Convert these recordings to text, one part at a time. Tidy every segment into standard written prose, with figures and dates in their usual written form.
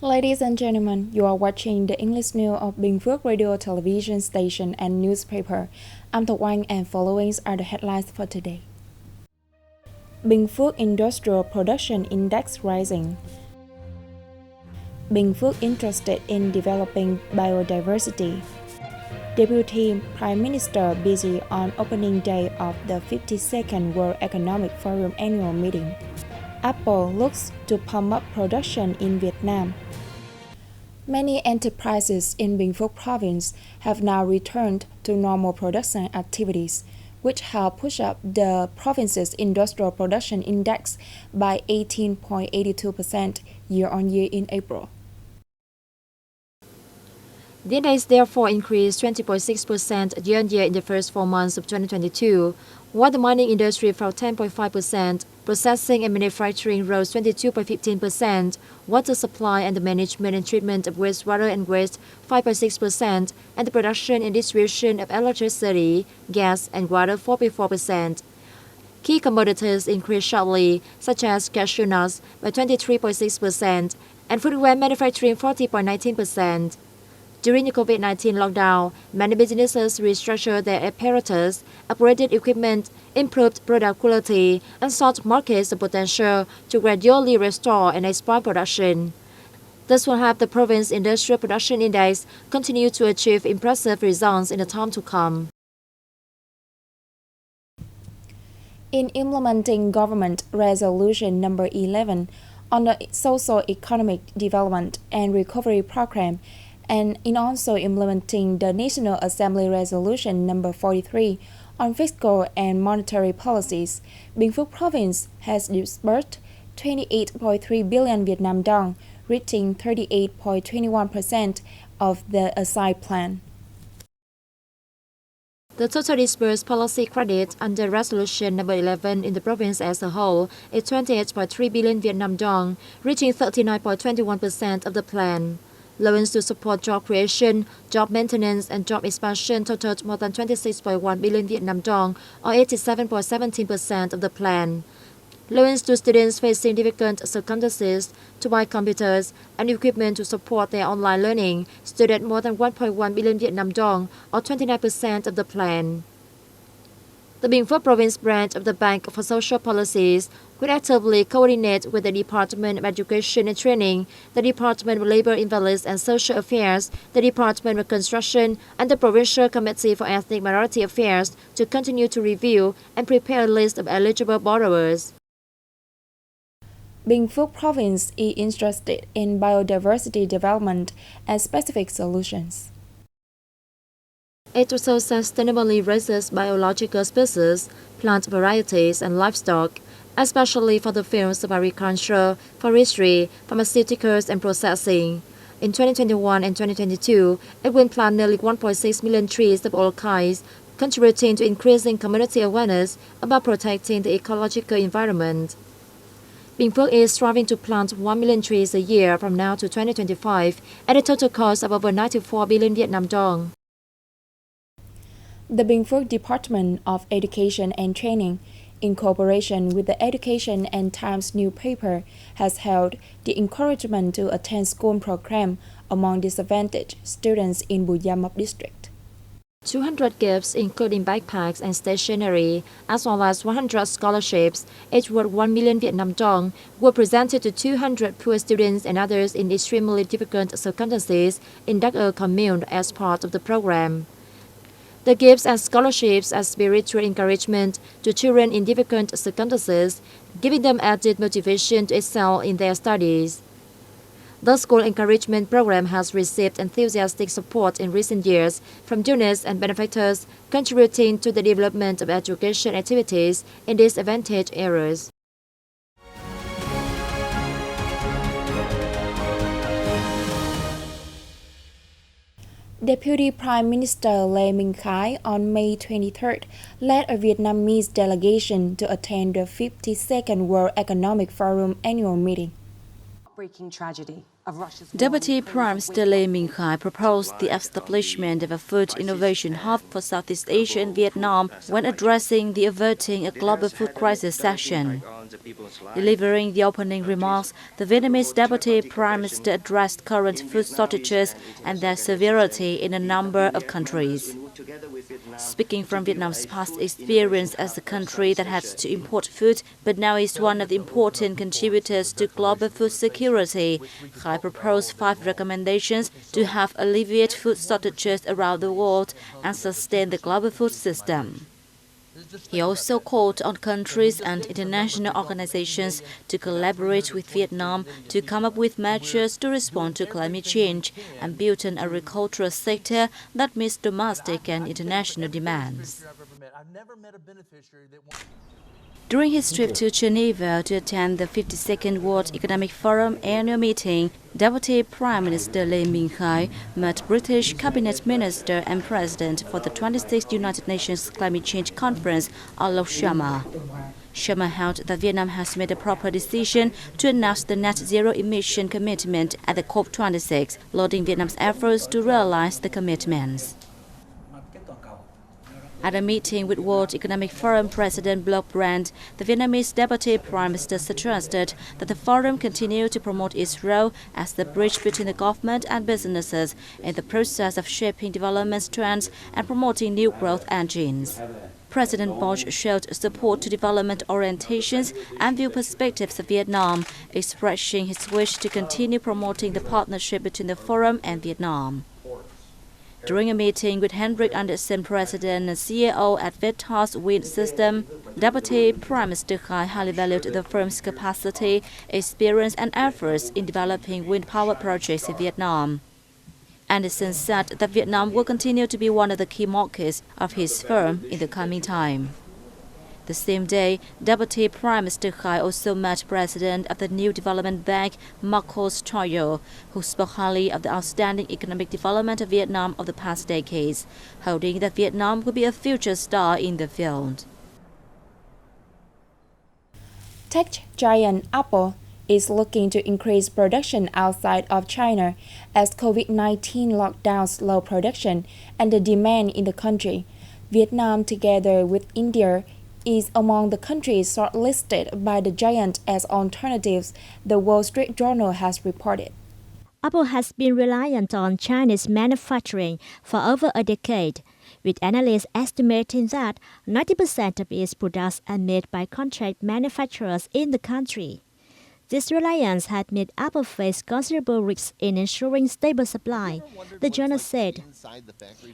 Ladies and gentlemen, you are watching the English news of Binh Phuoc radio television station and newspaper. I'm Thục Oanh and following are the headlines for today. Binh Phuoc Industrial Production Index rising. Binh Phuoc interested in developing biodiversity. Deputy Prime Minister busy on opening day of the 52nd World Economic Forum annual meeting. Apple looks to pump up production in Vietnam. Many enterprises in Binh Phuoc province have now returned to normal production activities, which help push up the province's industrial production index by 18.82% year-on-year in April. The index therefore increased 20.6% year-on-year in the first 4 months of 2022, while the mining industry fell 10.5%, processing and manufacturing rose 22.15%, water supply and the management and treatment of wastewater and waste 5.6%, and the production and distribution of electricity, gas, and water 4.4%. Key commodities increased sharply, such as cashew nuts by 23.6% and footwear manufacturing 40.19%. During the COVID-19 lockdown, many businesses restructured their apparatus, upgraded equipment, improved product quality, and sought markets of potential to gradually restore and expand production. This will help the province industrial production index continue to achieve impressive results in the time to come. In implementing Government Resolution number 11 on the Socio-Economic Development and Recovery Program, and in also implementing the National Assembly Resolution number 43 on fiscal and monetary policies, Binh Phuoc Province has disbursed 28.3 billion Vietnam dong, reaching 38.21% of the assigned plan. The total disbursed policy credit under Resolution number 11 in the province as a whole is 28.3 billion Vietnam dong, reaching 39.21% of the plan. Loans to support job creation, job maintenance, and job expansion totaled more than 26.1 billion Vietnam dong, or 87.17% of the plan. Loans to students facing difficult circumstances to buy computers and equipment to support their online learning stood at more than 1.1 billion Vietnam dong, or 29% of the plan. The Binh Phuoc Province branch of the Bank for Social Policies will actively coordinate with the Department of Education and Training, the Department of Labor, Invalids and Social Affairs, the Department of Construction, and the Provincial Committee for Ethnic Minority Affairs to continue to review and prepare a list of eligible borrowers. Binh Phuoc Province is interested in biodiversity development and specific solutions. It also sustainably raises biological species, plant varieties, and livestock, especially for the fields of agriculture, forestry, pharmaceuticals, and processing. In 2021 and 2022, it will plant nearly 1.6 million trees of all kinds, contributing to increasing community awareness about protecting the ecological environment. Binh Phuoc is striving to plant 1 million trees a year from now to 2025 at a total cost of over 94 billion Vietnam dong. The Binh Phuoc Department of Education and Training, in cooperation with the Education and Times newspaper, has held the encouragement to attend school program among disadvantaged students in Bù Gia Mập district. 200 gifts, including backpacks and stationery, as well as 100 scholarships, each worth 1 million Vietnam dong, were presented to 200 poor students and others in extremely difficult circumstances in Đắc commune as part of the program. The gifts and scholarships are spiritual encouragement to children in difficult circumstances, giving them added motivation to excel in their studies. The school encouragement program has received enthusiastic support in recent years from donors and benefactors, contributing to the development of education activities in disadvantaged areas. Deputy Prime Minister Lê Minh Khái on May 23rd led a Vietnamese delegation to attend the 52nd World Economic Forum annual meeting. Deputy Prime Minister Lê Minh Khái proposed the establishment of a food innovation hub for Southeast Asia and Vietnam when addressing the Averting a Global Food Crisis session. Delivering the opening remarks, the Vietnamese Deputy Prime Minister addressed current food shortages and their severity in a number of countries. Speaking from Vietnam's past experience as a country that had to import food but now is one of the important contributors to global food security, Khai proposed 5 recommendations to have alleviate food shortages around the world and sustain the global food system. He also called on countries and international organizations to collaborate with Vietnam to come up with measures to respond to climate change and build an agricultural sector that meets domestic and international demands. During his trip to Geneva to attend the 52nd World Economic Forum annual meeting, Deputy Prime Minister Lê Minh Khai met British Cabinet Minister and President for the 26th United Nations Climate Change Conference, Alok Sharma. Sharma held that Vietnam has made a proper decision to announce the net zero emission commitment at the COP26, lauding Vietnam's efforts to realize the commitments. At a meeting with World Economic Forum President Bloch Brandt, the Vietnamese Deputy Prime Minister suggested that the forum continue to promote its role as the bridge between the government and businesses in the process of shaping development trends and promoting new growth engines. President Bloch showed support to development orientations and view perspectives of Vietnam, expressing his wish to continue promoting the partnership between the forum and Vietnam. During a meeting with Hendrik Andersen, President and CEO at Viettel's wind system, Deputy Prime Minister Khai highly valued the firm's capacity, experience and efforts in developing wind power projects in Vietnam. Andersen said that Vietnam will continue to be one of the key markets of his firm in the coming time. The same day, Deputy Prime Minister Khai also met President of the New Development Bank, Marcos Troyo, who spoke highly of the outstanding economic development of Vietnam of the past decades, holding that Vietnam could be a future star in the field. Tech giant Apple is looking to increase production outside of China as COVID-19 lockdowns slow production and the demand in the country. Vietnam, together with India, is among the countries shortlisted by the giant as alternatives, the Wall Street Journal has reported. Apple has been reliant on Chinese manufacturing for over a decade, with analysts estimating that 90% of its products are made by contract manufacturers in the country. This reliance had made Apple face considerable risks in ensuring stable supply, the journal said.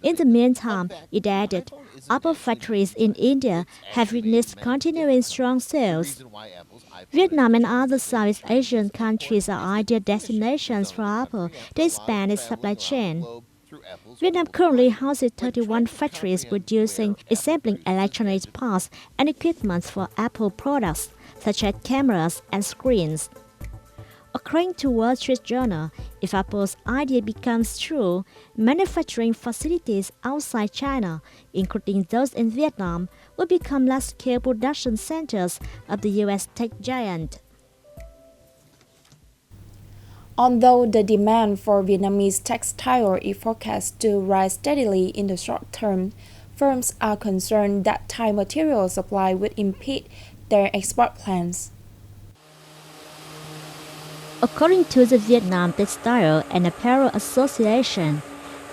In the meantime, it added, Apple factories in India have witnessed continuing strong sales. Vietnam and other Southeast Asian countries are ideal destinations for Apple to expand its supply chain. Vietnam currently houses 31 factories producing, assembling electronic parts and equipment for Apple products, such as cameras and screens. According to Wall Street Journal, if Apple's idea becomes true, manufacturing facilities outside China, including those in Vietnam, will become large-scale production centers of the U.S. tech giant. Although the demand for Vietnamese textile is forecast to rise steadily in the short term, firms are concerned that Thai material supply would impede their export plans. According to the Vietnam Textile and Apparel Association,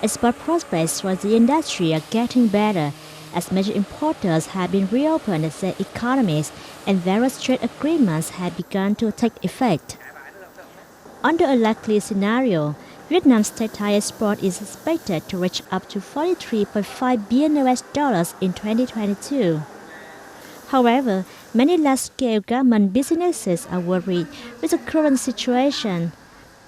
export prospects for the industry are getting better as major importers have been reopened their economies and various trade agreements have begun to take effect. Under a likely scenario, Vietnam's textile export is expected to reach up to $43.5 billion in 2022. However, many large-scale garment businesses are worried with the current situation.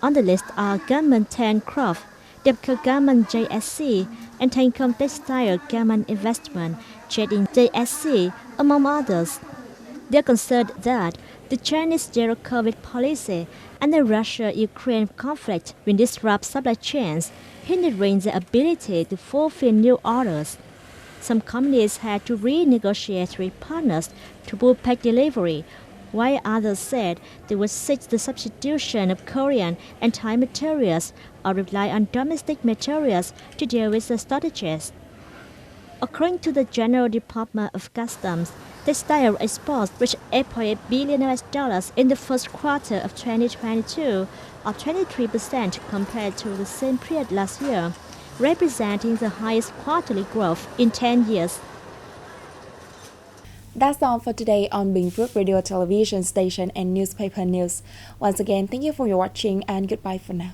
On the list are Garment Craft, Depco Garment JSC, and Tancom Textile Garment Investment, trading JSC, among others. They are concerned that the Chinese zero-COVID policy and the Russia-Ukraine conflict will disrupt supply chains, hindering their ability to fulfill new orders. Some companies had to renegotiate with partners to book pack delivery, while others said they would seek the substitution of Korean and Thai materials or rely on domestic materials to deal with the shortages. According to the General Department of Customs, textile exports reached $8.8 billion in the first quarter of 2022, or 23% compared to the same period last year, representing the highest quarterly growth in 10 years. That's all for today on Bình Phuoc Radio Television Station and Newspaper News. Once again, thank you for your watching and goodbye for now.